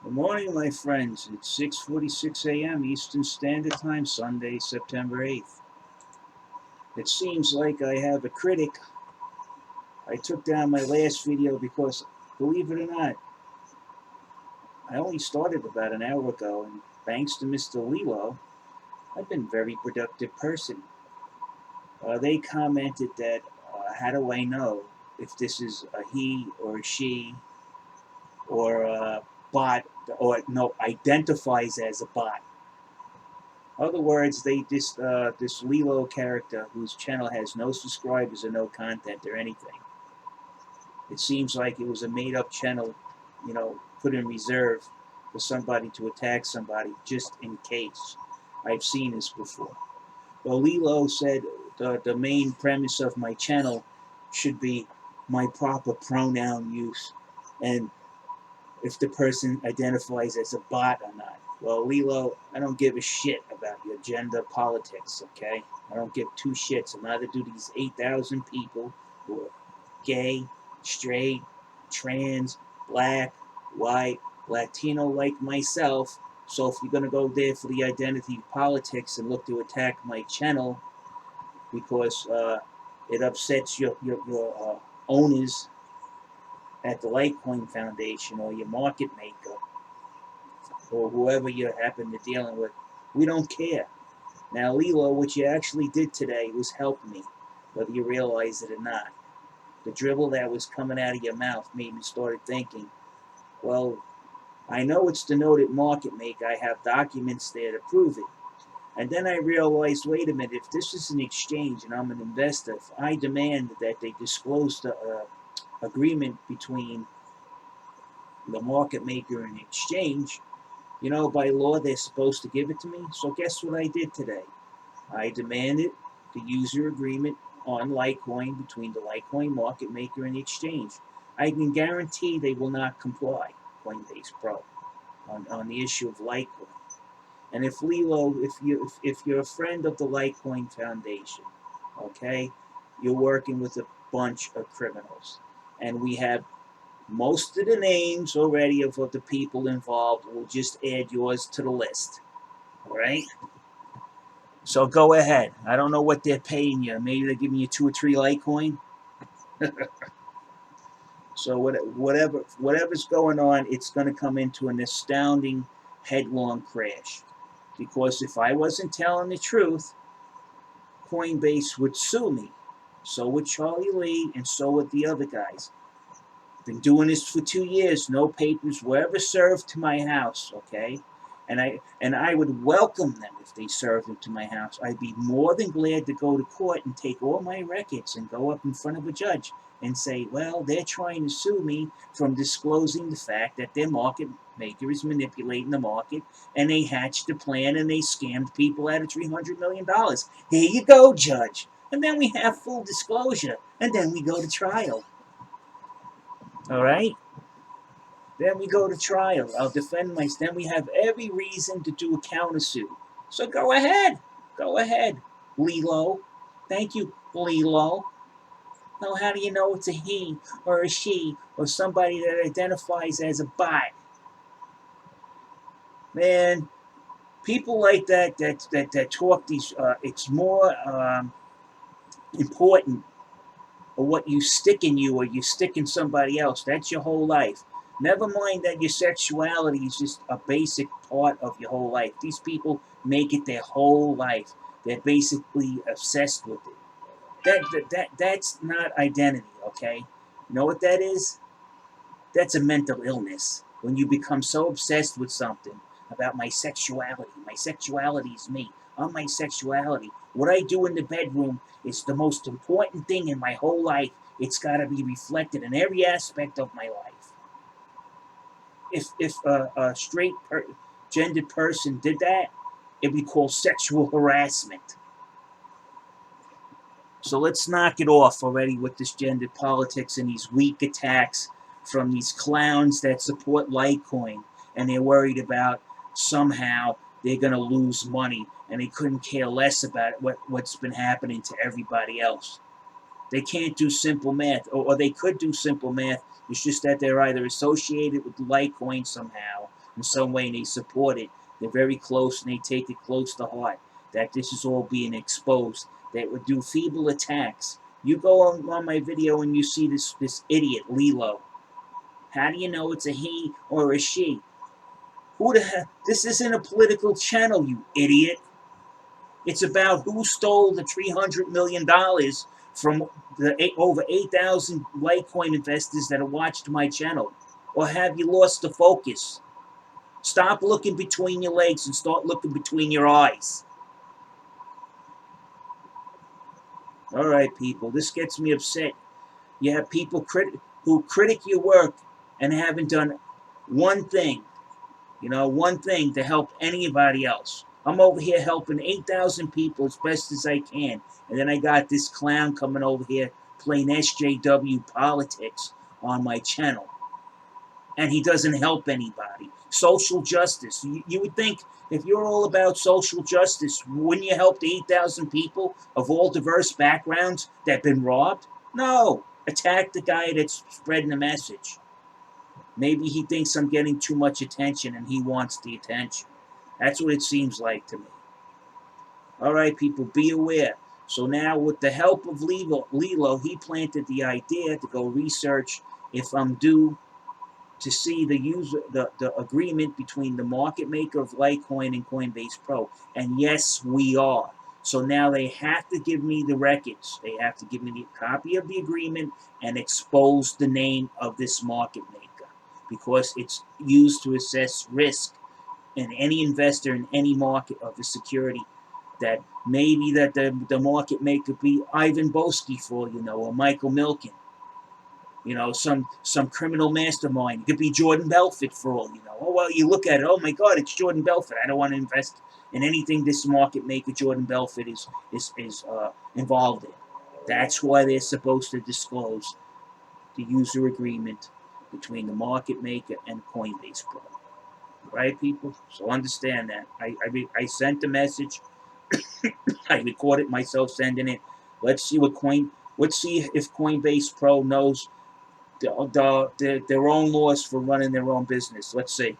Good morning, my friends. It's 6:46 a.m. Eastern Standard Time, Sunday, September 8th. It seems like I have a critic. I took down my last video because, believe it or not, I only started about an hour ago, and thanks to Mr. Lilo, I've been a very productive person. They commented that, how do I know if this is a he or a she or a bot, or no, identifies as a bot. Other words, this Lilo character whose channel has no subscribers or no content or anything. It seems like it was a made-up channel, put in reserve for somebody to attack somebody just in case. I've seen this before. Well, Lilo said the main premise of my channel should be my proper pronoun use and if the person identifies as a bot or not. Well, Lilo, I don't give a shit about your gender politics, okay? I don't give two shits, and neither do these 8,000 people who are gay, straight, trans, black, white, Latino like myself. So if you're going to go there for the identity politics and look to attack my channel because it upsets your owners at the Litecoin Foundation or your market maker or whoever you happen to dealing with, we don't care. Now, Lilo, what you actually did today was help me, whether you realize it or not. The dribble that was coming out of your mouth made me start thinking, well, I know it's denoted market maker. I have documents there to prove it. And then I realized, wait a minute, if this is an exchange and I'm an investor, if I demand that they disclose the agreement between the market maker and the exchange, by law they're supposed to give it to me. So guess what I did today? I demanded the user agreement on Litecoin between the Litecoin market maker and the exchange. I can guarantee they will not comply, Coinbase Pro, on the issue of Litecoin. And if Lilo, if you're a friend of the Litecoin Foundation, okay, you're working with a bunch of criminals. And we have most of the names already of the people involved. We'll just add yours to the list. All right? So go ahead. I don't know what they're paying you. Maybe they're giving you 2 or 3 Litecoin. So whatever's going on, it's going to come into an astounding headlong crash. Because if I wasn't telling the truth, Coinbase would sue me. So would Charlie Lee, and so would the other guys. Been doing this for 2 years. No papers were ever served to my house, okay? And I would welcome them if they served them to my house. I'd be more than glad to go to court and take all my records and go up in front of a judge and say, well, they're trying to sue me from disclosing the fact that their market maker is manipulating the market and they hatched a plan and they scammed people out of $300 million. Here you go, judge. And then we have full disclosure. And then we go to trial. All right? Then we go to trial. I'll defend myself. Then we have every reason to do a countersuit. So go ahead. Go ahead, Lilo. Thank you, Lilo. Now, how do you know it's a he or a she or somebody that identifies as a bot? Man, people like that talk these, it's more important or what you stick in you or you stick in somebody else. That's your whole life. Never mind that your sexuality is just a basic part of your whole life. These people make it their whole life. They're basically obsessed with it. That's not identity, okay? You know what that is? That's a mental illness. When you become so obsessed with something about my sexuality is me. I'm my sexuality. What I do in the bedroom is the most important thing in my whole life. It's got to be reflected in every aspect of my life. If a straight gendered person did that, it'd be called sexual harassment. So let's knock it off already with this gendered politics and these weak attacks from these clowns that support Litecoin, and they're worried about somehow they're going to lose money, and they couldn't care less about what's been happening to everybody else. They can't do simple math, or they could do simple math. It's just that they're either associated with Litecoin somehow, in some way and they support it. They're very close and they take it close to heart that this is all being exposed. They would do feeble attacks. You go on my video and you see this idiot, Lilo. How do you know it's a he or a she? Who the hell? This isn't a political channel, you idiot. It's about who stole the $300 million from the over 8,000 Litecoin investors that have watched my channel. Or have you lost the focus? Stop looking between your legs and start looking between your eyes. All right, people, this gets me upset. You have people who critic your work and haven't done one thing, one thing to help anybody else. I'm over here helping 8,000 people as best as I can. And then I got this clown coming over here playing SJW politics on my channel. And he doesn't help anybody. Social justice. You would think if you're all about social justice, wouldn't you help the 8,000 people of all diverse backgrounds that have been robbed? No. Attack the guy that's spreading the message. Maybe he thinks I'm getting too much attention and he wants the attention. That's what it seems like to me. All right, people, be aware. So now with the help of Lilo, he planted the idea to go research if I'm due to see the agreement between the market maker of Litecoin and Coinbase Pro. And yes, we are. So now they have to give me the records. They have to give me the copy of the agreement and expose the name of this market maker, because it's used to assess risk in any investor in any market of the security. That maybe that the market maker be Ivan Boesky for all you know, or Michael Milken. Some criminal mastermind. It could be Jordan Belfort for all you know. Oh, well, you look at it, oh my God, it's Jordan Belfort. I don't want to invest in anything this market maker Jordan Belfort is involved in. That's why they're supposed to disclose the user agreement between the market maker and Coinbase Pro. Right, people? So understand that. I sent the message. I recorded myself sending it. Let's see if Coinbase Pro knows their own laws for running their own business. Let's see.